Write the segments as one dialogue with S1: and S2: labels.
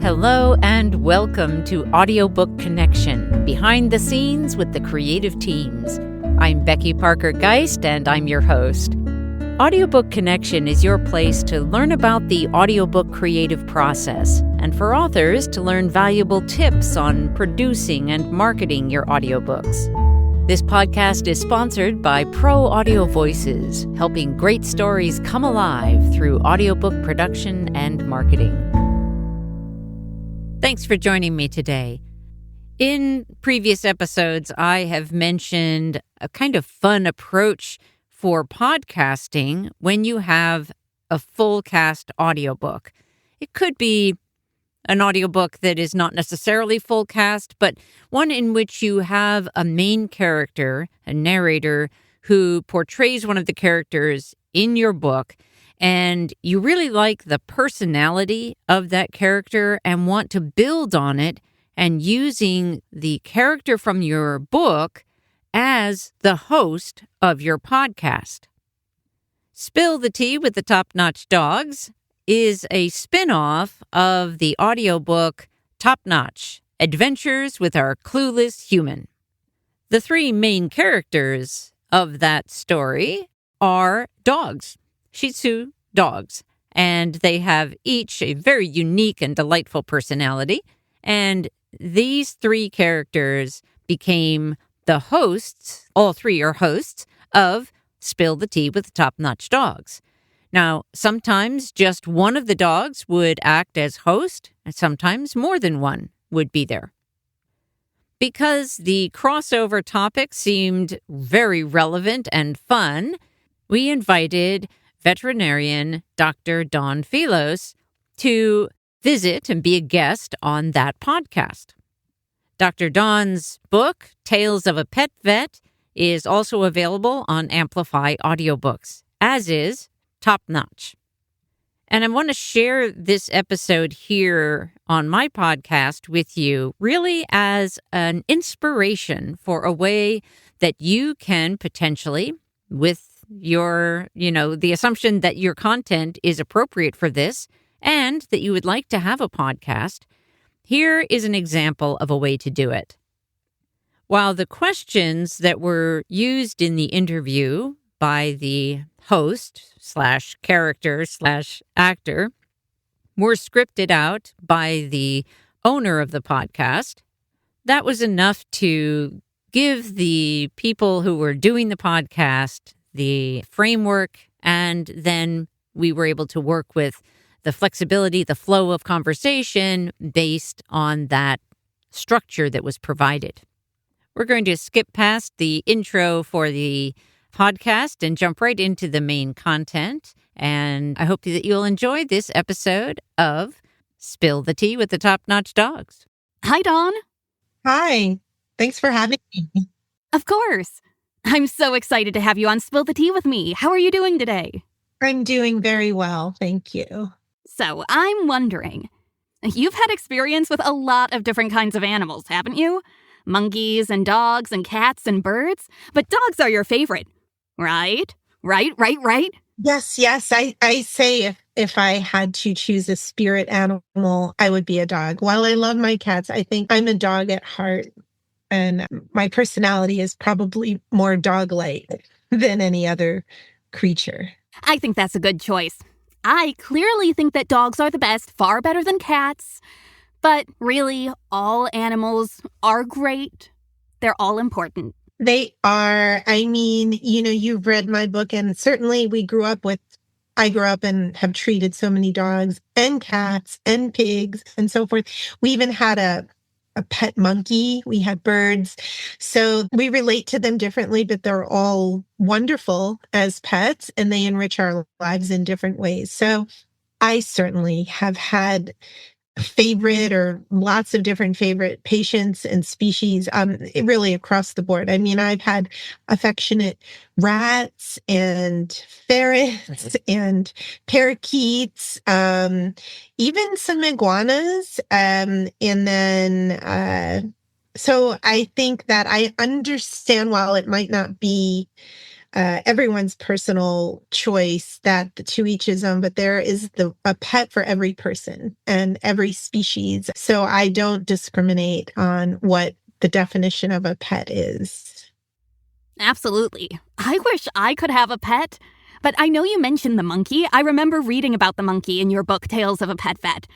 S1: Hello and welcome to Audiobook Connection, behind the scenes with the creative teams. I'm Becky Parker-Geist and I'm your host. Audiobook Connection is your place to learn about the audiobook creative process and for authors to learn valuable tips on producing and marketing your audiobooks. This podcast is sponsored by Pro Audio Voices, helping great stories come alive through audiobook production and marketing. Thanks for joining me today. In previous episodes, I have mentioned a kind of fun approach for podcasting when you have a full cast audiobook. It could be an audiobook that is not necessarily full cast, but one in which you have a main character, a narrator, who portrays one of the characters in your book, and you really like the personality of that character and want to build on it and using the character from your book as the host of your podcast. Spill the Tea with the Top-Notch Dogs is a spinoff of the audiobook Top-Notch: Adventures with Our Clueless Human. The three main characters of that story are dogs. Shih Tzu dogs, and they have each a very unique and delightful personality, and these three characters became the hosts, all three are hosts, of Spill the Tea with the Top-Notch Dogs. Now, sometimes just one of the dogs would act as host, and sometimes more than one would be there. Because the crossover topic seemed very relevant and fun, we invited veterinarian Dr. Dawn Philos to visit and be a guest on that podcast. Dr. Dawn's book, Tales of a Pet Vet, is also available on Amplify Audiobooks, as is Top-Notch. And I want to share this episode here on my podcast with you really as an inspiration for a way that you can potentially, with your, the assumption that your content is appropriate for this and that you would like to have a podcast, here is an example of a way to do it. While the questions that were used in the interview by the host/character/actor were scripted out by the owner of the podcast, that was enough to give the people who were doing the podcast the framework, and then we were able to work with the flexibility, the flow of conversation based on that structure that was provided. We're going to skip past the intro for the podcast and jump right into the main content. And I hope that you'll enjoy this episode of Spill the Tea with the Top-Notch Dogs.
S2: Hi, Dawn.
S3: Hi. Thanks for having me.
S2: Of course. I'm so excited to have you on Spill the Tea with me. How are you doing today?
S3: I'm doing very well, thank you.
S2: So, I'm wondering, you've had experience with a lot of different kinds of animals, haven't you? Monkeys and dogs and cats and birds, but dogs are your favorite, right? Right?
S3: Yes. I say if I had to choose a spirit animal, I would be a dog. While I love my cats, I think I'm a dog at heart. And my personality is probably more dog-like than any other creature.
S2: I think that's a good choice. I clearly think that dogs are the best, far better than cats. But really, all animals are great. They're all important.
S3: They are. I mean, you've read my book, and certainly I grew up and have treated so many dogs and cats and pigs and so forth. We even had a pet monkey. We had birds. So we relate to them differently, but they're all wonderful as pets and they enrich our lives in different ways. So I certainly have had favorite or lots of different favorite patients and species, really across the board. I mean, I've had affectionate rats and ferrets and parakeets, even some iguanas. So I think that I understand, while it might not be everyone's personal choice, that to each his own, but there is a pet for every person and every species. So I don't discriminate on what the definition of a pet is.
S2: Absolutely. I wish I could have a pet. But I know you mentioned the monkey. I remember reading about the monkey in your book, Tales of a Pet Vet.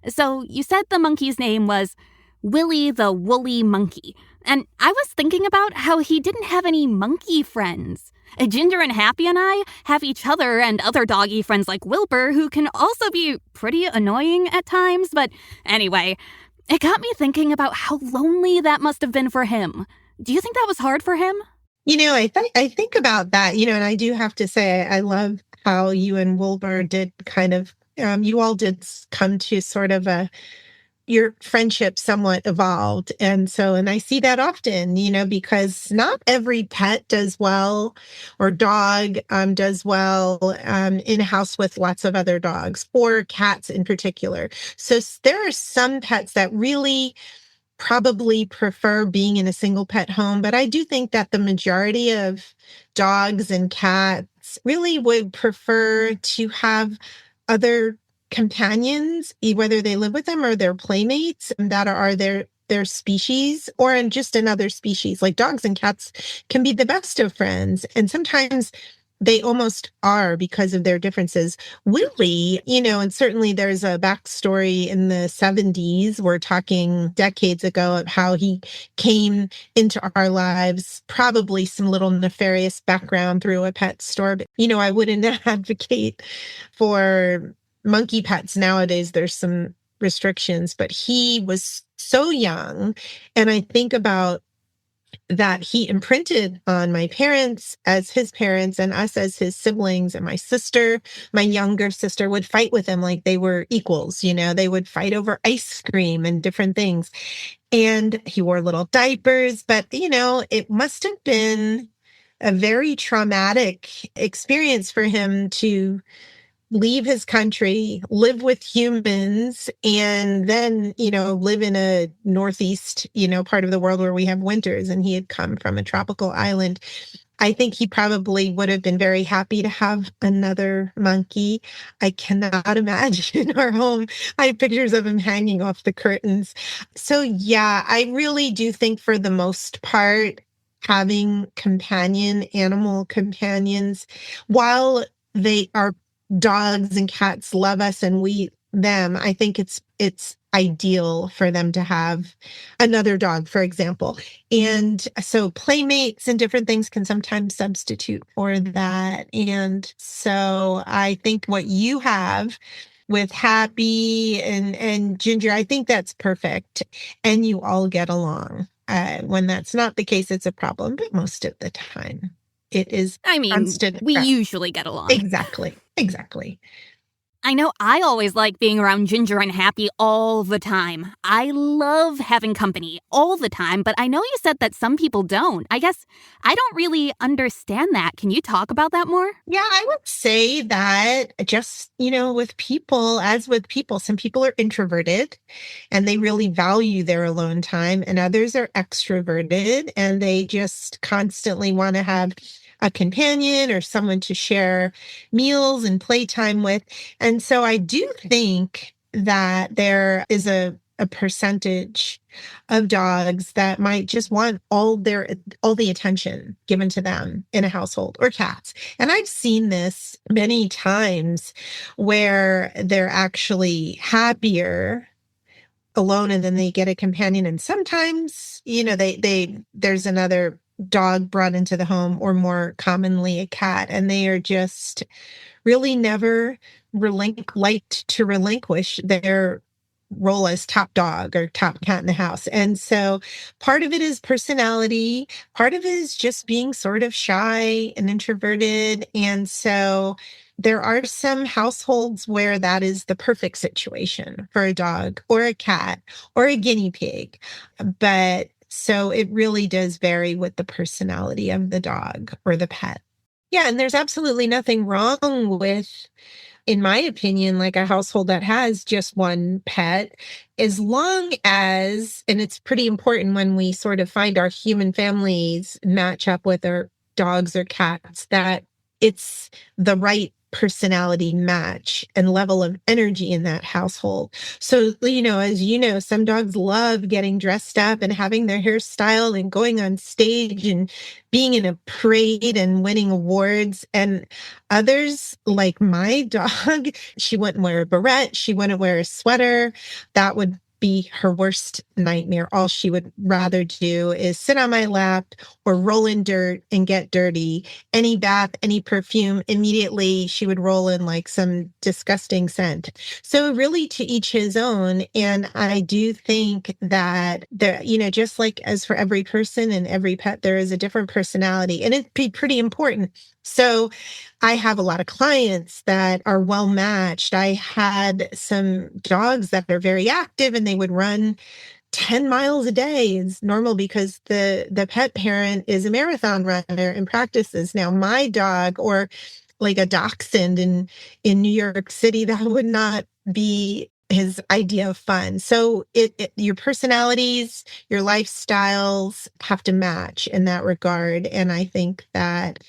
S2: So you said the monkey's name was Willie the Woolly Monkey. And I was thinking about how he didn't have any monkey friends. Ginger and Happy and I have each other and other doggy friends like Wilbur, who can also be pretty annoying at times. But anyway, it got me thinking about how lonely that must have been for him. Do you think that was hard for him?
S3: I think about that, and I do have to say, I love how you and Wilbur did kind of, you all did come to sort of your friendship somewhat evolved. And I see that often, because not every pet does well, or dog does well in a house with lots of other dogs, or cats in particular. So there are some pets that really probably prefer being in a single pet home, but I do think that the majority of dogs and cats really would prefer to have other companions, whether they live with them or their playmates that are their species, or in just another species. Like dogs and cats can be the best of friends, and sometimes they almost are because of their differences. Willie, and certainly there's a backstory in the 70s. We're talking decades ago of how he came into our lives, probably some little nefarious background through a pet store. But, I wouldn't advocate for monkey pets nowadays. There's some restrictions, but he was so young. And I think about that he imprinted on my parents as his parents and us as his siblings. And my younger sister, would fight with him like they were equals. They would fight over ice cream and different things. And he wore little diapers, but, it must have been a very traumatic experience for him to leave his country, live with humans, and then, live in a northeast, part of the world where we have winters, and he had come from a tropical island. I think he probably would have been very happy to have another monkey. I cannot imagine our home. I have pictures of him hanging off the curtains. So yeah, I really do think for the most part, having animal companions, while they are dogs and cats love us and we them, I think it's ideal for them to have another dog, for example. And so playmates and different things can sometimes substitute for that. And so I think what you have with Happy and Ginger, I think that's perfect. And you all get along. When that's not the case, it's a problem, but most of the time it is.
S2: I mean, we usually get along.
S3: Exactly.
S2: I know I always like being around Ginger and Happy all the time. I love having company all the time, but I know you said that some people don't. I guess I don't really understand that. Can you talk about that more?
S3: Yeah, I would say that just, with people, some people are introverted and they really value their alone time, and others are extroverted and they just constantly want to have a companion or someone to share meals and playtime with. And so I do think that there is a percentage of dogs that might just want all the attention given to them in a household, or cats. And I've seen this many times where they're actually happier alone and then they get a companion. And sometimes, there's another dog brought into the home, or more commonly a cat, and they are just really never liked to relinquish their role as top dog or top cat in the house. And so part of it is personality, part of it is just being sort of shy and introverted. And so there are some households where that is the perfect situation for a dog or a cat or a guinea pig. But so it really does vary with the personality of the dog or the pet. Yeah, and there's absolutely nothing wrong with, in my opinion, like a household that has just one pet, as long as, and it's pretty important when we sort of find our human families match up with our dogs or cats that it's the right personality match and level of energy in that household. So, as you know, some dogs love getting dressed up and having their hair styled and going on stage and being in a parade and winning awards. And others, like my dog, she wouldn't wear a beret, she wouldn't wear a sweater. That would be her worst nightmare. All she would rather do is sit on my lap or roll in dirt and get dirty. Any bath, any perfume, immediately she would roll in like some disgusting scent. So really to each his own. And I do think that there, just like as for every person and every pet, there is a different personality, and it'd be pretty important. So I have a lot of clients that are well matched. I had some dogs that are very active and they would run 10 miles a day. Is normal because the pet parent is a marathon runner and practices. Now, my dog, or like a dachshund in New York City, that would not be his idea of fun. So your personalities, your lifestyles have to match in that regard. And I think that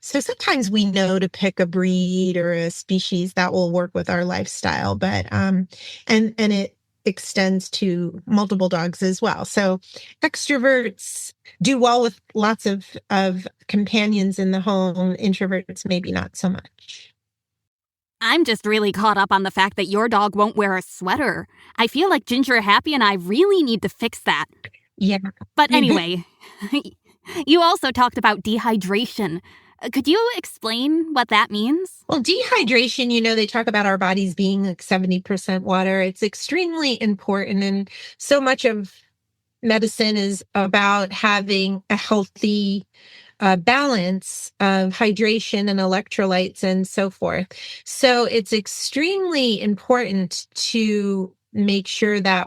S3: so sometimes we know to pick a breed or a species that will work with our lifestyle, but and it extends to multiple dogs as well. So extroverts do well with lots of companions in the home. Introverts maybe not so much.
S2: I'm just really caught up on the fact that your dog won't wear a sweater. I feel like Ginger Happy and I really need to fix that.
S3: Yeah.
S2: But anyway, you also talked about dehydration. Could you explain what that means?
S3: Well, dehydration, they talk about our bodies being like 70% water. It's extremely important. And so much of medicine is about having a healthy balance of hydration and electrolytes and so forth. So it's extremely important to make sure that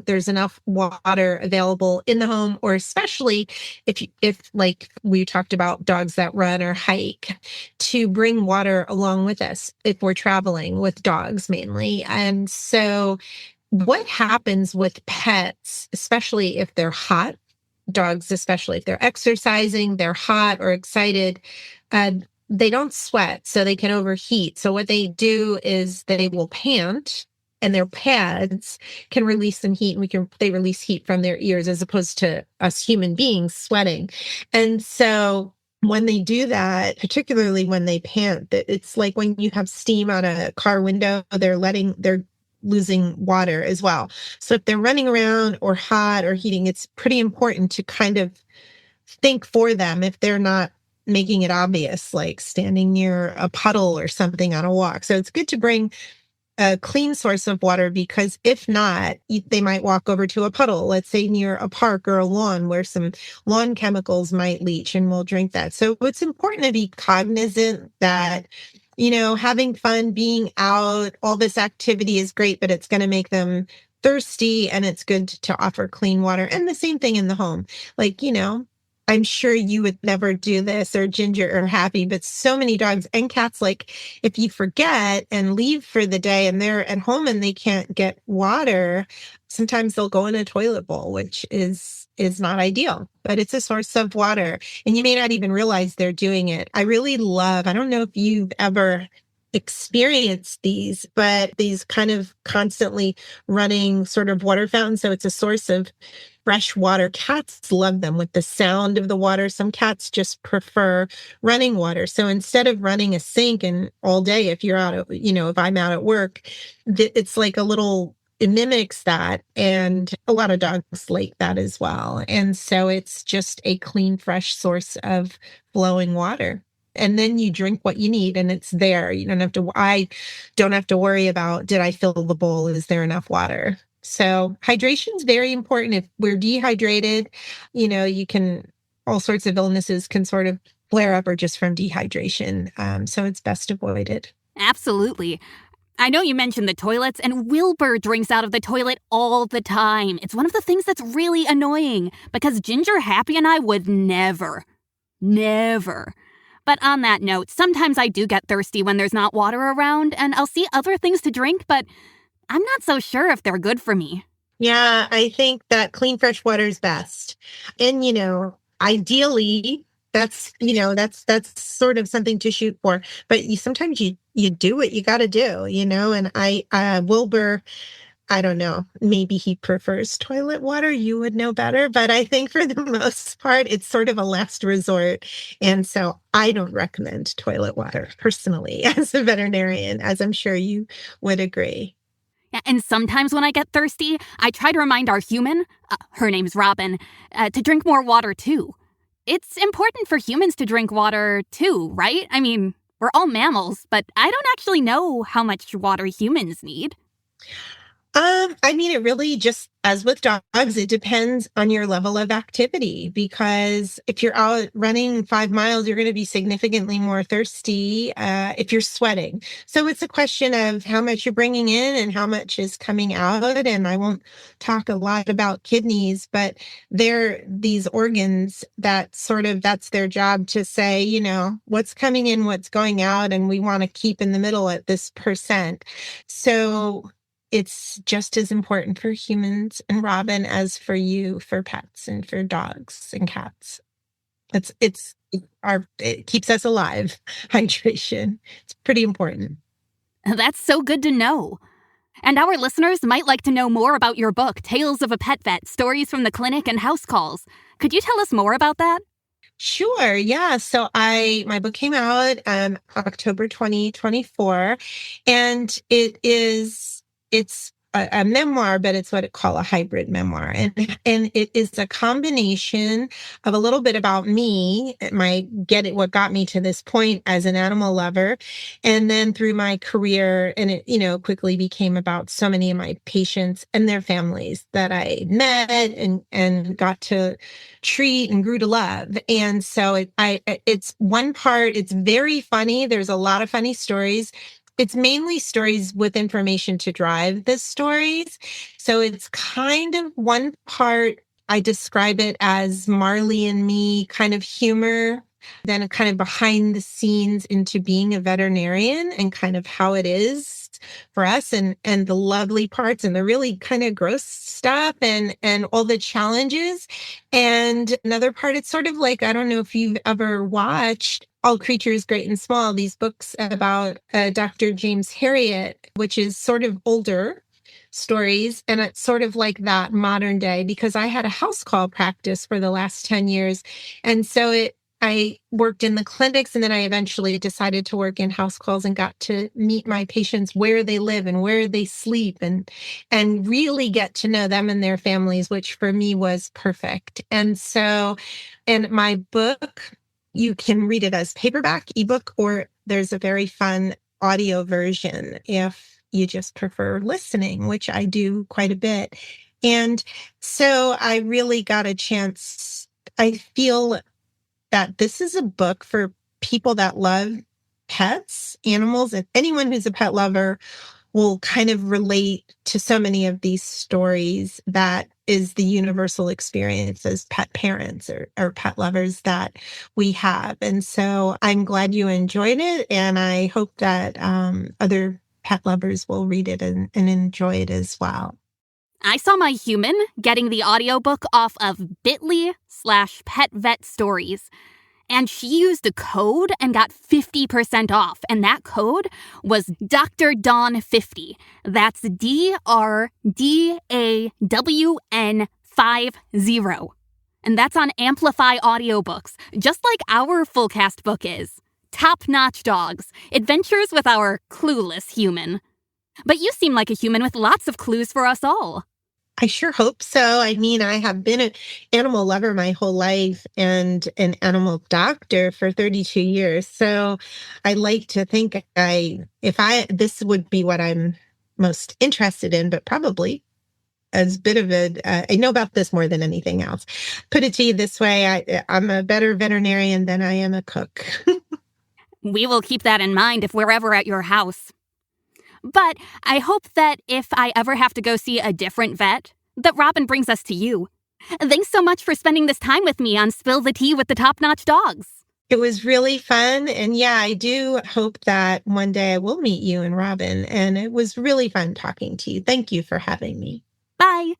S3: there's enough water available in the home, or especially if like we talked about dogs that run or hike, to bring water along with us if we're traveling with dogs mainly. And so what happens with pets, especially if they're hot, dogs, especially if they're exercising, they're hot or excited, they don't sweat, so they can overheat. So what they do is they will pant, and their pads can release some heat, and they release heat from their ears as opposed to us human beings sweating. And so when they do that, particularly when they pant, it's like when you have steam on a car window, they're losing water as well. So if they're running around or hot or heating, it's pretty important to kind of think for them if they're not making it obvious, like standing near a puddle or something on a walk. So it's good to bring a clean source of water, because if not, they might walk over to a puddle, let's say near a park or a lawn where some lawn chemicals might leach, and we'll drink that. So it's important to be cognizant that having fun, being out, all this activity is great, but it's going to make them thirsty, and it's good to offer clean water. And the same thing in the home. Like, I'm sure you would never do this, or Ginger or Happy, but so many dogs and cats, like if you forget and leave for the day and they're at home and they can't get water, sometimes they'll go in a toilet bowl, which is not ideal, but it's a source of water, and you may not even realize they're doing it. I don't know if you've ever experienced these, but these kind of constantly running sort of water fountains. So it's a source of fresh water. Cats love them with the sound of the water. Some cats just prefer running water. So instead of running a sink and all day, if you're out, if I'm out at work, it's like it mimics that. And a lot of dogs like that as well. And so it's just a clean, fresh source of flowing water. And then you drink what you need, and it's there. I don't have to worry about, did I fill the bowl? Is there enough water? So hydration is very important. If we're dehydrated, all sorts of illnesses can sort of flare up or just from dehydration. So it's best avoided.
S2: Absolutely. I know you mentioned the toilets, and Wilbur drinks out of the toilet all the time. It's one of the things that's really annoying, because Ginger Happy and I would never. But on that note, sometimes I do get thirsty when there's not water around, and I'll see other things to drink, but I'm not so sure if they're good for me.
S3: Yeah, I think that clean, fresh water is best. And, ideally, that's sort of something to shoot for. But sometimes you do what you got to do, and Wilbur, I don't know, maybe he prefers toilet water. You would know better. But I think for the most part, it's sort of a last resort. And so I don't recommend toilet water personally as a veterinarian, as I'm sure you would agree.
S2: Yeah, and sometimes when I get thirsty, I try to remind our human, her name's Robin, to drink more water too. It's important for humans to drink water too, right? I mean, we're all mammals, but I don't actually know how much water humans need.
S3: I mean, it really just, as with dogs, it depends on your level of activity, because if you're out running 5 miles, you're going to be significantly more thirsty if you're sweating. So it's a question of how much you're bringing in and how much is coming out. And I won't talk a lot about kidneys, but they're these organs that's their job to say, what's coming in, what's going out, and we want to keep in the middle at this percent. So it's just as important for humans and Robin as for you, for pets and for dogs and cats. It keeps us alive. Hydration. It's pretty important.
S2: That's so good to know. And our listeners might like to know more about your book, Tales of a Pet Vet, Stories from the Clinic and House Calls. Could you tell us more about that?
S3: Sure. Yeah. So my book came out October 2024, and it's a memoir, but it's what I call a hybrid memoir. And it is a combination of a little bit about me, what got me to this point as an animal lover. And then through my career, and it, quickly became about so many of my patients and their families that I met and got to treat and grew to love. And so it's one part, it's very funny. There's a lot of funny stories. It's mainly stories with information to drive the stories. So it's kind of one part, I describe it as Marley and me kind of humor, then a kind of behind the scenes into being a veterinarian and kind of how it is for us, and the lovely parts and the really kind of gross stuff and all the challenges. And another part, it's sort of like, I don't know if you've ever watched All Creatures Great and Small, these books about Dr. James Herriot, which is sort of older stories. And it's sort of like that modern day, because I had a house call practice for the last 10 years. And so I worked in the clinics, and then I eventually decided to work in house calls and got to meet my patients where they live and where they sleep and really get to know them and their families, which for me was perfect. And so, in my book, you can read it as paperback, ebook, or there's a very fun audio version if you just prefer listening, which I do quite a bit. And so I really got a chance. I feel that this is a book for people that love pets, animals, and anyone who's a pet lover will kind of relate to so many of these stories. That is the universal experience as pet parents or pet lovers that we have. And so I'm glad you enjoyed it, and I hope that other pet lovers will read it and enjoy it as well.
S2: I saw my human getting the audiobook off of bit.ly/petvetstories. And she used a code and got 50% off. And that code was Dr. Dawn 50. That's DRDAWN 50. And that's on Amplify Audiobooks, just like our Fullcast book is. Top-notch dogs, adventures with our clueless human. But you seem like a human with lots of clues for us all.
S3: I sure hope so. I mean, I have been an animal lover my whole life and an animal doctor for 32 years. So I like to think this would be what I'm most interested in, but probably as a bit of I know about this more than anything else. Put it to you this way, I'm a better veterinarian than I am a cook.
S2: We will keep that in mind if we're ever at your house. But I hope that if I ever have to go see a different vet, that Robin brings us to you. Thanks so much for spending this time with me on Spill the Tea with the Top-Notch Dogs.
S3: It was really fun. And yeah, I do hope that one day I will meet you and Robin. And it was really fun talking to you. Thank you for having me.
S2: Bye.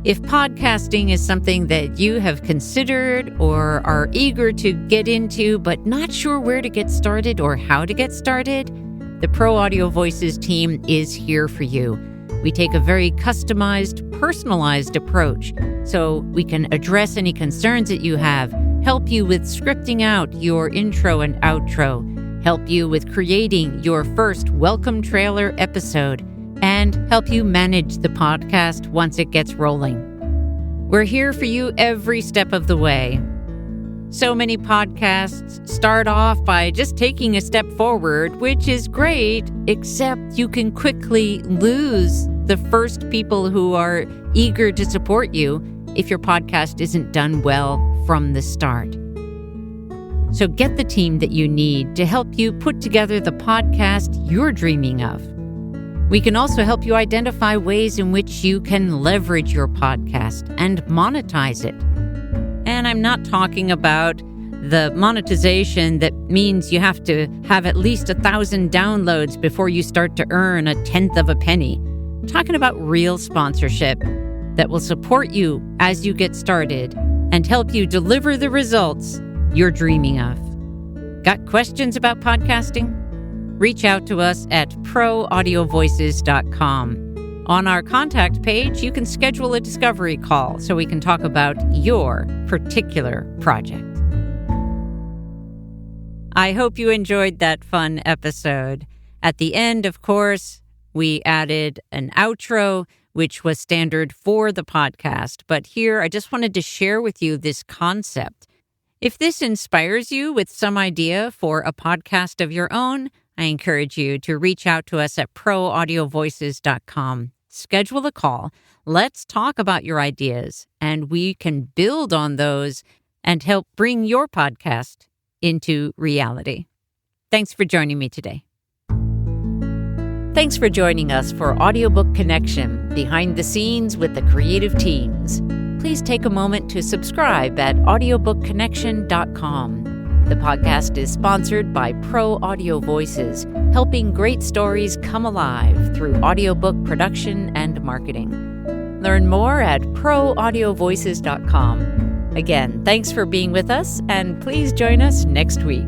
S1: If podcasting is something that you have considered or are eager to get into but not sure where to get started or how to get started, the Pro Audio Voices team is here for you. We take a very customized, personalized approach so we can address any concerns that you have, help you with scripting out your intro and outro, help you with creating your first welcome trailer episode, and help you manage the podcast once it gets rolling. We're here for you every step of the way. So many podcasts start off by just taking a step forward, which is great, except you can quickly lose the first people who are eager to support you if your podcast isn't done well from the start. So get the team that you need to help you put together the podcast you're dreaming of. We can also help you identify ways in which you can leverage your podcast and monetize it. And I'm not talking about the monetization that means you have to have at least 1,000 downloads before you start to earn 1/10 of a penny. I'm talking about real sponsorship that will support you as you get started and help you deliver the results you're dreaming of. Got questions about podcasting? Reach out to us at proaudiovoices.com. On our contact page, you can schedule a discovery call so we can talk about your particular project. I hope you enjoyed that fun episode. At the end, of course, we added an outro, which was standard for the podcast. But here, I just wanted to share with you this concept. If this inspires you with some idea for a podcast of your own, I encourage you to reach out to us at proaudiovoices.com. Schedule a call. Let's talk about your ideas, and we can build on those and help bring your podcast into reality. Thanks for joining me today. Thanks for joining us for Audiobook Connection, behind the scenes with the creative teams. Please take a moment to subscribe at audiobookconnection.com. The podcast is sponsored by Pro Audio Voices, helping great stories come alive through audiobook production and marketing. Learn more at proaudiovoices.com. Again, thanks for being with us, and please join us next week.